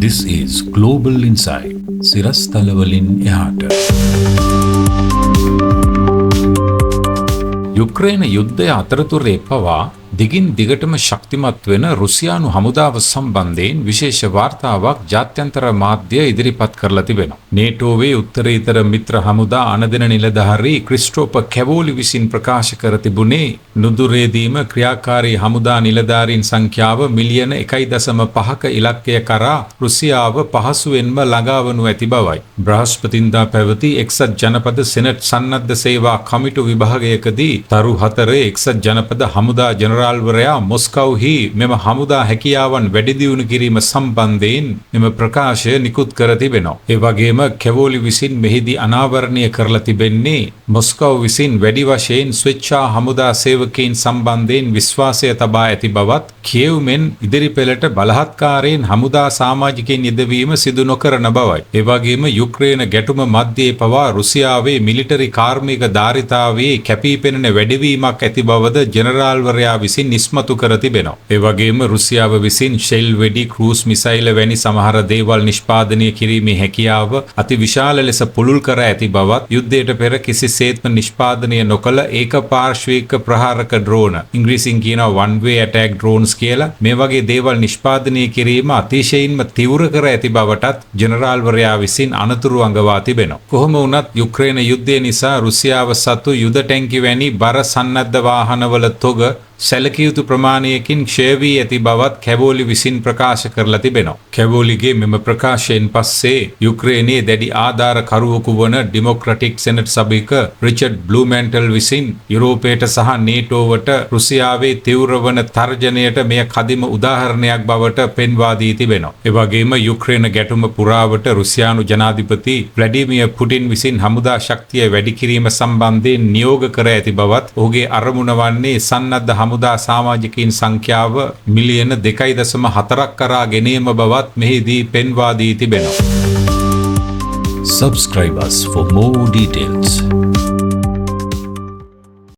This is Global Insight. සිරස්තලවලින් එහාට. යුක්‍රේන යුද්ධය අතරතුරේ පවා දිගින් දිගටම ශක්තිමත් වෙන රුසියානු හමුදාව සම්බන්ධයෙන් විශේෂ වාර්තාවක් ජාත්‍යන්තර මාධ්‍ය ඉදිරිපත් කරලා තිබෙනවා. නේටෝවේ උත්තරීතර මිත්‍ර හමුදා අනදෙන නිලධාරී ක්‍රිස්ටෝපර් කැවෝලි විසින් ප්‍රකාශ කර තිබුණේ නුදුරේදීම ක්‍රියාකාරී හමුදා නිලධාරීන් සංඛ්‍යාව මිලියන 1.5ක ඉලක්කය කරා රුසියාව පහසුවෙන්ම ළඟා වනු ඇති බවයි. බ්‍රහස්පතින්දා පැවති එක්සත් ජනපද සෙනට් සන්නද්ධ සේවා කමිටු විභාගයකදී තරු 4 එක්සත් ජනපද හමුදා ජනරාල්වරයා මොස්කව්හි මෙම හමුදා හැකියාවන් වැඩි දියුණු කිරීම සම්බන්ධයෙන් මෙම ප්‍රකාශය නිකුත් කර තිබෙනවා. ඒ වගේම කැවෝලි විසින් මෙහිදී අනාවරණය කරලා තිබෙන්නේ මොස්කව් විසින් වැඩි වශයෙන් ස්වේච්ඡා හමුදා සේවකයන් සම්බන්ධයෙන් විශ්වාසය තබා ඇති බවත්, කියව් මෙන් ඉදිරි පෙළට බලහත්කාරයෙන් හමුදා සමාජිකයන් යෙදවීම සිදු නොකරන බවයි. ඒ වගේම යුක්‍රේන ගැටුම මැද්දේ පවා රුසියාවේ මිලිටරි කාර්මික ධාරිතාවයේ කැපී පෙනෙන වැඩිවීමක් ඇති බවද ජනරාල්වරයා විසින් නිස්මතු කර තිබෙනවා. ඒ වගේම රුසියාව විසින් ෂෙල් වෙඩි, ක්‍රූස් මිසයිල වැනි සමහර දේවල් නිෂ්පාදනය කිරීමේ හැකියාව අතිවිශාල ලෙස පුළුල් කර ඇති බවත්, යුද්ධයට පෙර කිසිසේත්ම නිෂ්පාදනය නොකළ ඒකපාර්ශ්වික ප්‍රහාරක ඩ්‍රෝන, ඉංග්‍රීසියෙන් කියනවා one way attack drones කියලා, මේ වගේ දේවල් නිෂ්පාදනය කිරීම අතිශයින්ම තීව්‍ර කර ඇති බවටත් ජනරාල්වරයා විසින් අනතුරු අඟවා තිබෙනවා. කොහොම වුණත් යුක්‍රේන යුද්ධය නිසා රුසියාව සතු යුද ටැංකි වැනි බර සන්නද්ධ වාහනවල තොග සැලකිය යුතු ප්‍රමාණයකින් ක්ෂය වී ඇති බවත් කැවෝලි විසින් ප්‍රකාශ කරලා තිබෙනවා. කැවෝලිගේ මෙම ප්‍රකාශයෙන් පස්සේ යුක්‍රේනයේ දැඩි ආධාරකරුවෙකු වන ඩෙමොක්‍රැටික් සෙනට් සභික රිචඩ් බ්ලූමැන්ටල් විසින් යුරෝපයට සහ නේටෝවට රුසියාවේ තීව්‍ර වන තර්ජනයට මෙය කදිම උදාහරණයක් බවට පෙන්වා දී තිබෙනවා. ඒ වගේම යුක්‍රේන ගැටුම පුරාවට රුසියානු ජනාධිපති ව්ලාඩිමිර් පුටින් විසින් හමුදා ශක්තිය වැඩි කිරීම සම්බන්ධයෙන් නියෝග කර ඇති බවත්, ඔහුගේ අරමුණ වන්නේ සන්නද්ධ හමුදා සමාජිකයින් සංඛ්‍යාව මිලියන 2.4ක් කරා ගෙනීම බවත් මෙහිදී පෙන්වා දී තිබෙනවා. Subscribe us for more details.